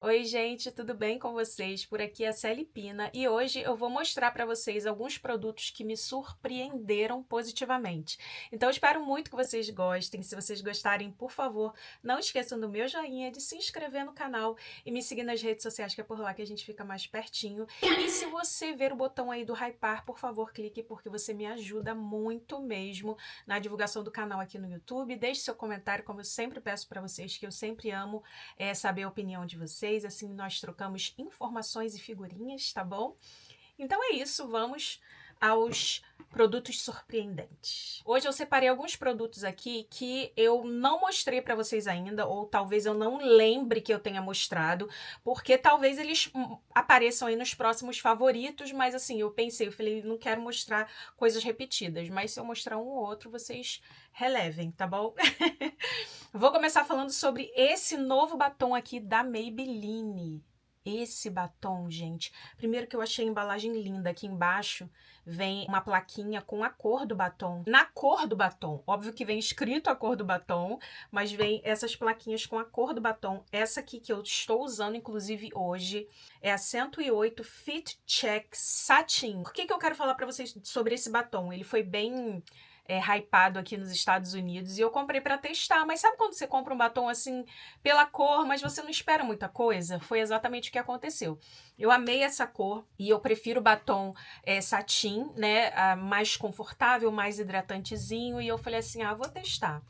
Oi, gente, tudo bem com vocês? Por aqui é a Celi Pina e hoje eu vou mostrar para vocês alguns produtos que me surpreenderam positivamente. Então, eu espero muito que vocês gostem. Se vocês gostarem, por favor, não esqueçam do meu joinha, de se inscrever no canal e me seguir nas redes sociais, que é por lá que a gente fica mais pertinho. E se você ver o botão aí do hypar, por favor, clique, porque você me ajuda muito mesmo na divulgação do canal aqui no YouTube. Deixe seu comentário, como eu sempre peço para vocês, que eu sempre amo saber a opinião de vocês, assim nós trocamos informações e figurinhas, tá bom? Então é isso, vamos aos produtos surpreendentes. Hoje eu separei alguns produtos aqui que eu não mostrei para vocês ainda, ou talvez eu não lembre que eu tenha mostrado, porque talvez eles apareçam aí nos próximos favoritos, mas assim, eu falei, não quero mostrar coisas repetidas, mas se eu mostrar um ou outro, vocês relevem, tá bom? Vou começar falando sobre esse novo batom aqui da Maybelline. Esse batom, gente, primeiro que eu achei a embalagem linda. Aqui embaixo vem uma plaquinha com a cor do batom. Na cor do batom, óbvio que vem escrito a cor do batom, mas vem essas plaquinhas com a cor do batom. Essa aqui que eu estou usando, inclusive, hoje, é a 108 Fit Check Satin. Por que eu quero falar para vocês sobre esse batom? Ele foi bem hypado aqui nos Estados Unidos e eu comprei para testar. Mas sabe quando você compra um batom assim pela cor, mas você não espera muita coisa? Foi exatamente o que aconteceu. Eu amei essa cor e eu prefiro batom satin, né? Mais confortável, mais hidratantezinho. E eu falei assim, vou testar.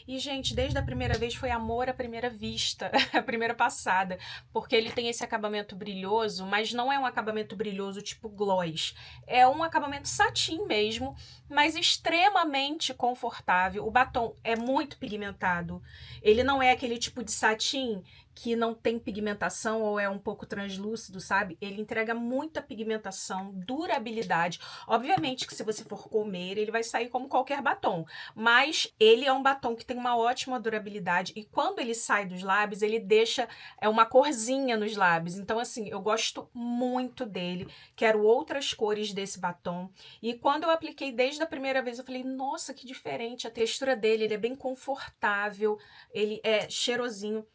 E, gente, desde a primeira vez foi amor à primeira vista, a primeira passada, porque ele tem esse acabamento brilhoso, mas não é um acabamento brilhoso tipo gloss. É um acabamento satin mesmo, mas extremamente confortável. O batom é muito pigmentado. Ele não é aquele tipo de satin que não tem pigmentação ou é um pouco translúcido, sabe? Ele entrega muita pigmentação, durabilidade. Obviamente que se você for comer, ele vai sair como qualquer batom, mas ele é um batom que tem uma ótima durabilidade e quando ele sai dos lábios, ele deixa uma corzinha nos lábios. Então, assim, eu gosto muito dele. Quero outras cores desse batom. E quando eu apliquei desde a primeira vez, eu falei, nossa, que diferente a textura dele. Ele é bem confortável, ele é cheirosinho,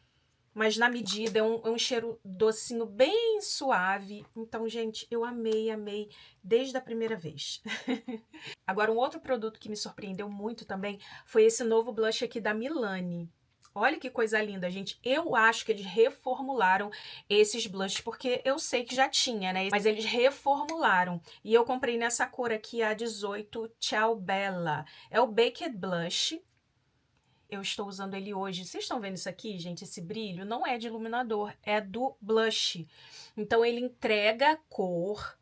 mas na medida, é um cheiro docinho bem suave. Então, gente, eu amei, amei desde a primeira vez. Agora, um outro produto que me surpreendeu muito também foi esse novo blush aqui da Milani. Olha que coisa linda, gente. Eu acho que eles reformularam esses blushes, porque eu sei que já tinha, né? Mas eles reformularam. E eu comprei nessa cor aqui, a 18 Ciao Bella. É o Baked Blush. Eu estou usando ele hoje. Vocês estão vendo isso aqui, gente? Esse brilho não é de iluminador, é do blush. Então, ele entrega cor.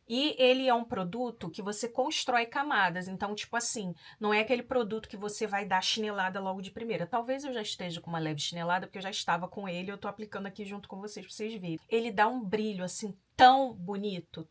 E ele é um produto que você constrói camadas. Então, tipo assim, não é aquele produto que você vai dar chinelada logo de primeira. Talvez eu já esteja com uma leve chinelada, porque eu já estava com ele, eu tô aplicando aqui junto com vocês, pra vocês verem. Ele dá um brilho, assim, tão bonito,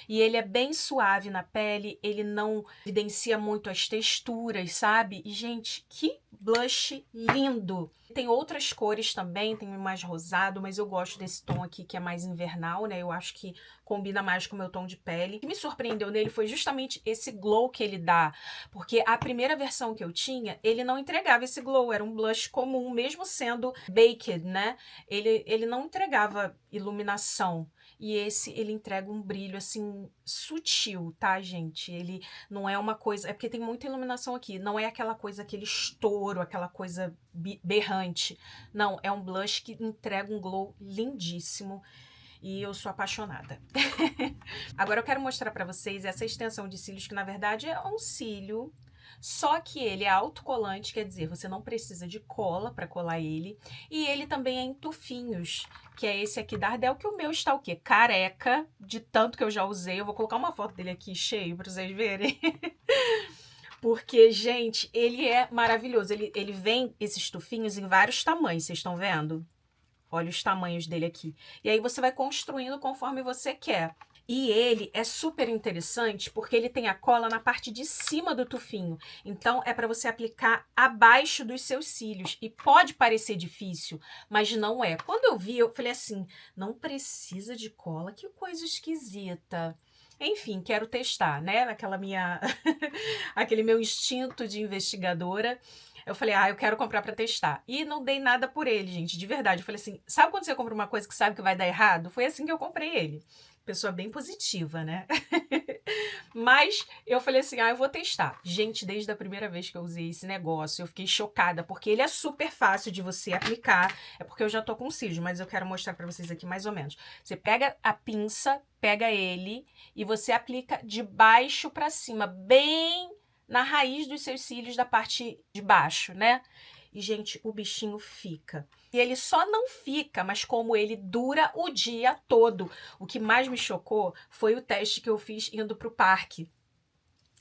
e ele é bem suave na pele, ele não evidencia muito as texturas, sabe? E, gente, que blush lindo! Tem outras cores também, tem mais rosado, mas eu gosto desse tom aqui que é mais invernal, né? Eu acho que combina mais com o meu tom de pele. O que me surpreendeu nele foi justamente esse glow que ele dá, porque a primeira versão que eu tinha, ele não entregava esse glow, era um blush comum, mesmo sendo baked, né? Ele não entregava iluminação. E esse, ele entrega um brilho, assim, sutil, tá, gente? Ele não é uma coisa... É porque tem muita iluminação aqui. Não é aquela coisa, aquele estouro, aquela coisa berrante. Não, é um blush que entrega um glow lindíssimo. E eu sou apaixonada. Agora eu quero mostrar pra vocês essa extensão de cílios, que na verdade é um cílio, só que ele é autocolante, quer dizer, você não precisa de cola para colar ele. E ele também é em tufinhos, que é esse aqui da Ardell, que o meu está o quê? Careca, de tanto que eu já usei. Eu vou colocar uma foto dele aqui cheio para vocês verem. Porque, gente, ele é maravilhoso. Ele vem, esses tufinhos, em vários tamanhos, vocês estão vendo? Olha os tamanhos dele aqui. E aí você vai construindo conforme você quer. E ele é super interessante porque ele tem a cola na parte de cima do tufinho. Então, é para você aplicar abaixo dos seus cílios. E pode parecer difícil, mas não é. Quando eu vi, eu falei assim, não precisa de cola? Que coisa esquisita. Enfim, quero testar, né? Aquela minha... aquele meu instinto de investigadora. Eu falei, eu quero comprar pra testar. E não dei nada por ele, gente, de verdade. Eu falei assim, sabe quando você compra uma coisa que sabe que vai dar errado? Foi assim que eu comprei ele. Pessoa bem positiva, né? Mas eu falei assim, eu vou testar. Gente, desde a primeira vez que eu usei esse negócio, eu fiquei chocada, porque ele é super fácil de você aplicar. É porque eu já tô com cílios, mas eu quero mostrar pra vocês aqui mais ou menos. Você pega a pinça, pega ele e você aplica de baixo pra cima, bem na raiz dos seus cílios da parte de baixo, né? E, gente, o bichinho fica. E ele só não fica, mas como ele dura o dia todo. O que mais me chocou foi o teste que eu fiz indo pro parque.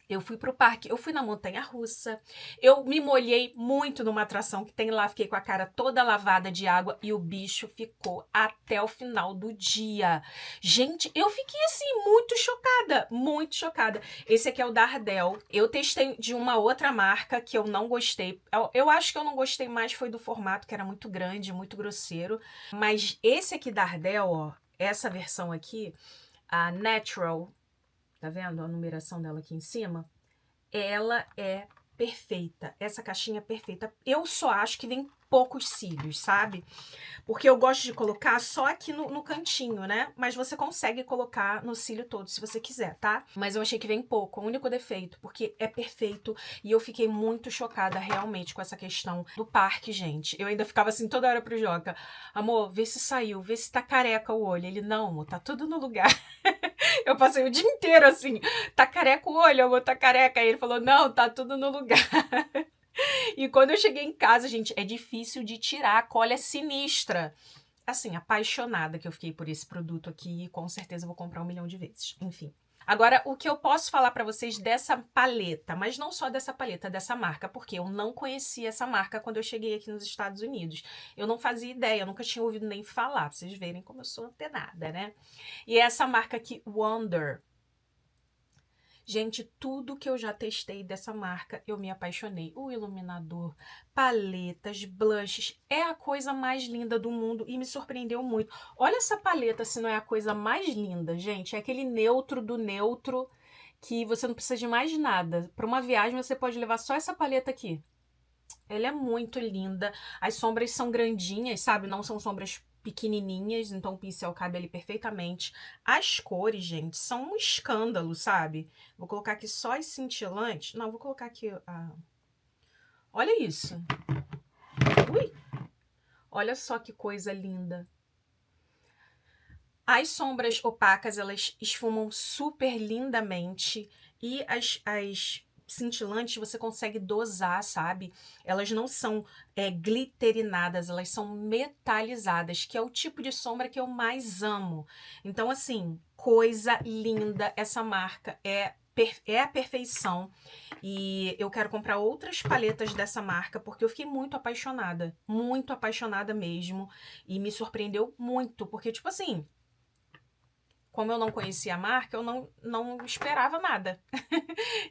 Eu fui pro parque, eu fui na montanha-russa, eu me molhei muito numa atração que tem lá, fiquei com a cara toda lavada de água e o bicho ficou até o final do dia. Gente, eu fiquei assim, muito chocada, muito chocada. Esse aqui é o da Ardell. Eu testei de uma outra marca que eu não gostei. Eu acho que eu não gostei mais foi do formato, que era muito grande, muito grosseiro. Mas esse aqui da Ardell, ó, essa versão aqui, a Natural, tá vendo a numeração dela aqui em cima? Ela é perfeita. Essa caixinha é perfeita. Eu só acho que vem poucos cílios, sabe? Porque eu gosto de colocar só aqui no cantinho, né? Mas você consegue colocar no cílio todo, se você quiser, tá? Mas eu achei que vem pouco, o único defeito, porque é perfeito. E eu fiquei muito chocada, realmente, com essa questão do parque, gente. Eu ainda ficava assim, toda hora pro Joca. Amor, vê se saiu, vê se tá careca o olho. Ele, não, amor, tá tudo no lugar. Eu passei o dia inteiro assim, tá careca o olho, amor, tá careca. Aí ele falou, não, tá tudo no lugar. E quando eu cheguei em casa, gente, é difícil de tirar, a cola é sinistra. Assim, apaixonada que eu fiquei por esse produto aqui, e com certeza vou comprar 1 milhão de vezes. Enfim. Agora, o que eu posso falar pra vocês dessa paleta, mas não só dessa paleta, dessa marca, porque eu não conhecia essa marca quando eu cheguei aqui nos Estados Unidos. Eu não fazia ideia, eu nunca tinha ouvido nem falar, pra vocês verem como eu sou antenada, né? E essa marca aqui, Wonder. Gente, tudo que eu já testei dessa marca, eu me apaixonei. O iluminador, paletas, blushes, é a coisa mais linda do mundo e me surpreendeu muito. Olha essa paleta, se não é a coisa mais linda, gente. É aquele neutro do neutro que você não precisa de mais nada. Para uma viagem, você pode levar só essa paleta aqui. Ela é muito linda. As sombras são grandinhas, sabe? Não são sombras pequenininhas, então o pincel cabe ali perfeitamente. As cores, gente, são um escândalo, sabe? Vou colocar aqui só as cintilantes. Não, vou colocar aqui Olha isso. Ui! Olha só que coisa linda. As sombras opacas, elas esfumam super lindamente. E as cintilantes você consegue dosar, sabe? Elas não são glitterinadas, elas são metalizadas, que é o tipo de sombra que eu mais amo. Então, assim, coisa linda. Essa marca é a perfeição. E eu quero comprar outras paletas dessa marca, porque eu fiquei muito apaixonada mesmo. E me surpreendeu muito, porque, tipo assim, como eu não conhecia a marca, eu não esperava nada.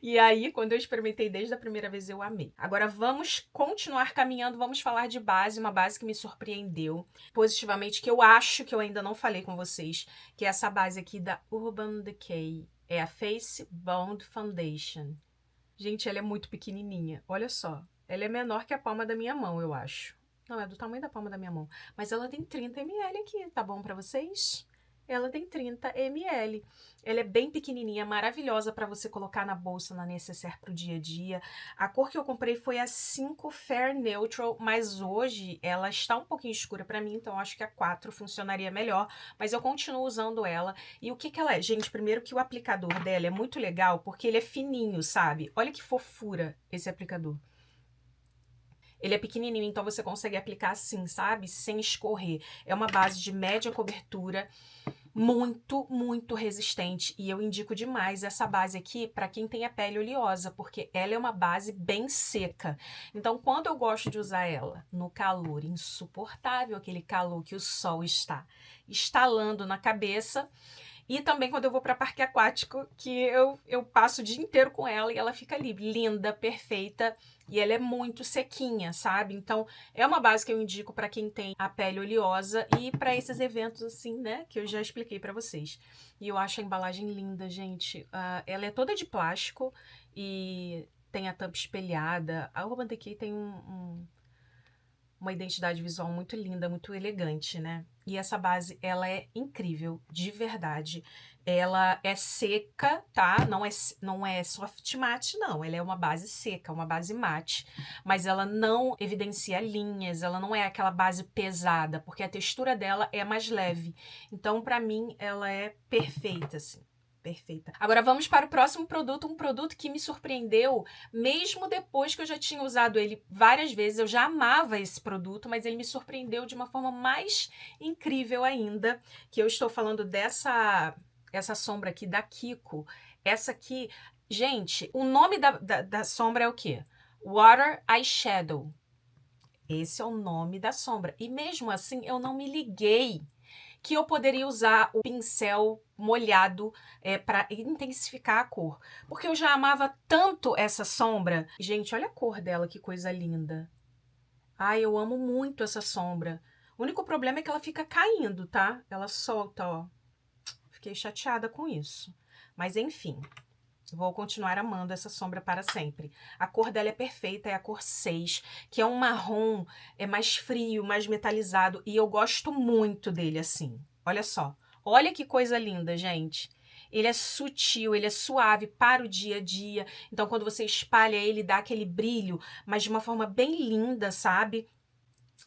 E aí, quando eu experimentei desde a primeira vez, eu amei. Agora, vamos continuar caminhando, vamos falar de base, uma base que me surpreendeu positivamente, que eu acho que eu ainda não falei com vocês, que é essa base aqui da Urban Decay. É a Face Bond Foundation. Gente, ela é muito pequenininha, olha só. Ela é menor que a palma da minha mão, eu acho. Não, é do tamanho da palma da minha mão. Mas ela tem 30 ml aqui, tá bom pra vocês? Ela tem 30 ml. Ela é bem pequenininha, maravilhosa para você colocar na bolsa, na necessaire pro dia a dia. A cor que eu comprei foi a 5 Fair Neutral, mas hoje ela está um pouquinho escura para mim, então acho que a 4 funcionaria melhor, mas eu continuo usando ela. E o que que ela é? Gente, primeiro que o aplicador dela é muito legal, porque ele é fininho, sabe? Olha que fofura esse aplicador. Ele é pequenininho, então você consegue aplicar assim, sabe? Sem escorrer. É uma base de média cobertura, muito resistente. E eu indico demais essa base aqui para quem tem a pele oleosa, porque ela é uma base bem seca. Então, quando eu gosto de usar ela no calor insuportável, aquele calor que o sol está estalando na cabeça, e também quando eu vou para parque aquático, que eu passo o dia inteiro com ela e ela fica ali, linda, perfeita, e ela é muito sequinha, sabe? Então, é uma base que eu indico para quem tem a pele oleosa e para esses eventos assim, né, que eu já expliquei para vocês. E eu acho a embalagem linda, gente. Ela é toda de plástico e tem a tampa espelhada. A Urban Decay tem uma identidade visual muito linda, muito elegante, né? E essa base, ela é incrível, de verdade. Ela é seca, tá? Não é soft matte, não. Ela é uma base seca, uma base mate. Mas ela não evidencia linhas, ela não é aquela base pesada, porque a textura dela é mais leve. Então, pra mim, ela é perfeita, assim. Perfeita. Agora vamos para o próximo produto, um produto que me surpreendeu, mesmo depois que eu já tinha usado ele várias vezes. Eu já amava esse produto, mas ele me surpreendeu de uma forma mais incrível ainda, que eu estou falando essa sombra aqui da Kiko. Essa aqui, gente, o nome da sombra é o quê? Water Eyeshadow. Esse é o nome da sombra. E mesmo assim, eu não me liguei que eu poderia usar o pincel molhado para intensificar a cor. Porque eu já amava tanto essa sombra. Gente, olha a cor dela, que coisa linda. Ai, eu amo muito essa sombra. O único problema é que ela fica caindo, tá? Ela solta, ó. Fiquei chateada com isso. Mas enfim, vou continuar amando essa sombra para sempre. A cor dela é perfeita, é a cor 6, que é um marrom, é mais frio, mais metalizado, e eu gosto muito dele assim. Olha só. Olha que coisa linda, gente. Ele é sutil, ele é suave para o dia a dia. Então, quando você espalha ele, dá aquele brilho, mas de uma forma bem linda, sabe?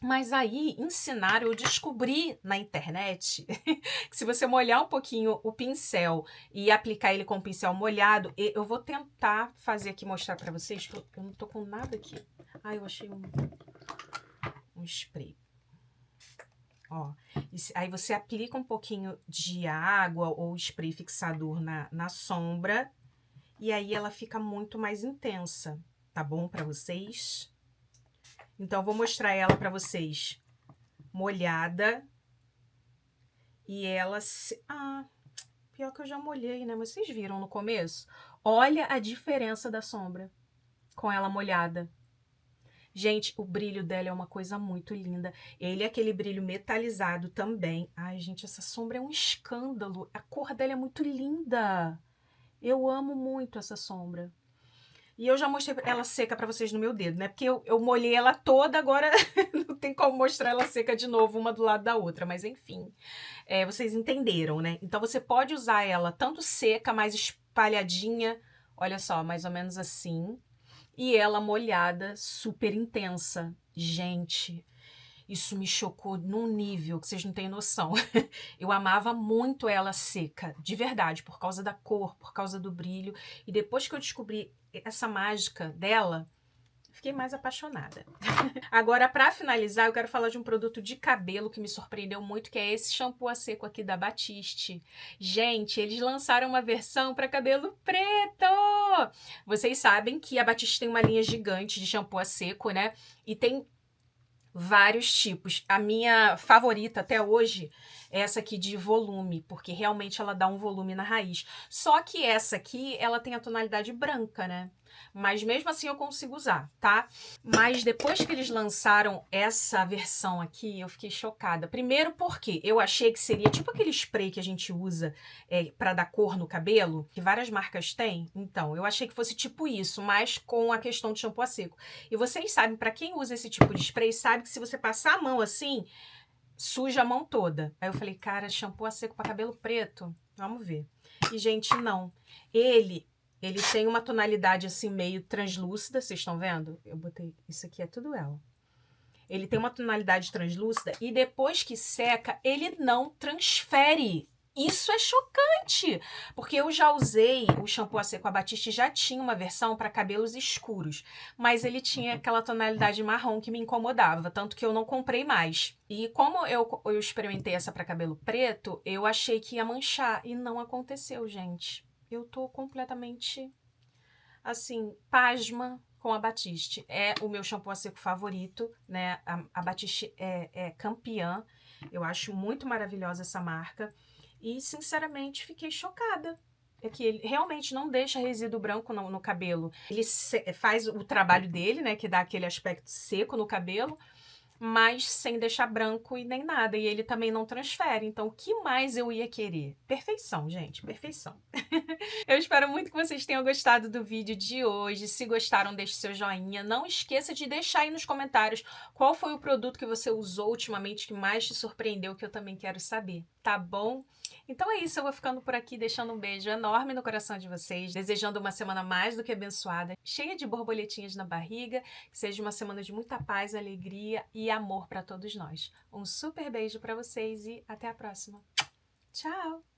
Mas aí, ensinaram, eu descobri na internet que se você molhar um pouquinho o pincel e aplicar ele com o pincel molhado, eu vou tentar fazer aqui, mostrar pra vocês, que eu não tô com nada aqui. Ah, eu achei um spray. Ó, aí você aplica um pouquinho de água ou spray fixador na sombra, e aí ela fica muito mais intensa, tá bom pra vocês? Então, eu vou mostrar ela pra vocês molhada. E ela... pior que eu já molhei, né? Mas vocês viram no começo? Olha a diferença da sombra com ela molhada. Gente, o brilho dela é uma coisa muito linda. Ele é aquele brilho metalizado também. Ai, gente, essa sombra é um escândalo. A cor dela é muito linda. Eu amo muito essa sombra. E eu já mostrei ela seca pra vocês no meu dedo, né? Porque eu molhei ela toda, agora não tem como mostrar ela seca de novo, uma do lado da outra. Mas enfim, vocês entenderam, né? Então você pode usar ela tanto seca, mais espalhadinha, olha só, mais ou menos assim. E ela molhada, super intensa. Gente, isso me chocou num nível que vocês não têm noção. Eu amava muito ela seca, de verdade, por causa da cor, por causa do brilho. E depois que eu descobri essa mágica dela, fiquei mais apaixonada. Agora, para finalizar, eu quero falar de um produto de cabelo que me surpreendeu muito, que é esse shampoo a seco aqui da Batiste. Gente, eles lançaram uma versão para cabelo preto! Vocês sabem que a Batiste tem uma linha gigante de shampoo a seco, né? E tem vários tipos. A minha favorita até hoje é essa aqui de volume, porque realmente ela dá um volume na raiz. Só que essa aqui, ela tem a tonalidade branca, né? Mas mesmo assim eu consigo usar, tá? Mas depois que eles lançaram essa versão aqui, eu fiquei chocada. Primeiro porque eu achei que seria tipo aquele spray que a gente usa pra dar cor no cabelo, que várias marcas têm. Então, eu achei que fosse tipo isso, mas com a questão de shampoo a seco. E vocês sabem, pra quem usa esse tipo de spray, sabe que se você passar a mão assim, suja a mão toda. Aí eu falei, cara, shampoo a seco pra cabelo preto? Vamos ver. E, gente, não. Ele tem uma tonalidade assim meio translúcida, vocês estão vendo? Eu botei, isso aqui é tudo ela. Ele tem uma tonalidade translúcida e depois que seca, ele não transfere. Isso é chocante, porque eu já usei o shampoo a seco a Batiste, já tinha uma versão para cabelos escuros, mas ele tinha aquela tonalidade marrom que me incomodava, tanto que eu não comprei mais. E como eu experimentei essa para cabelo preto, eu achei que ia manchar e não aconteceu, gente. Eu tô completamente, assim, pasma com a Batiste. É o meu shampoo a seco favorito, né? A Batiste é campeã. Eu acho muito maravilhosa essa marca. E, sinceramente, fiquei chocada. É que ele realmente não deixa resíduo branco no cabelo. Ele faz o trabalho dele, né? Que dá aquele aspecto seco no cabelo. mas sem deixar branco e nem nada, e ele também não transfere, então o que mais eu ia querer? Perfeição, gente, perfeição. Eu espero muito que vocês tenham gostado do vídeo de hoje. Se gostaram, deixe seu joinha. Não esqueça de deixar aí nos comentários qual foi o produto que você usou ultimamente que mais te surpreendeu, que eu também quero saber, tá bom? Então é isso, eu vou ficando por aqui, deixando um beijo enorme no coração de vocês, desejando uma semana mais do que abençoada, cheia de borboletinhas na barriga, que seja uma semana de muita paz, alegria e amor para todos nós. Um super beijo para vocês e até a próxima. Tchau!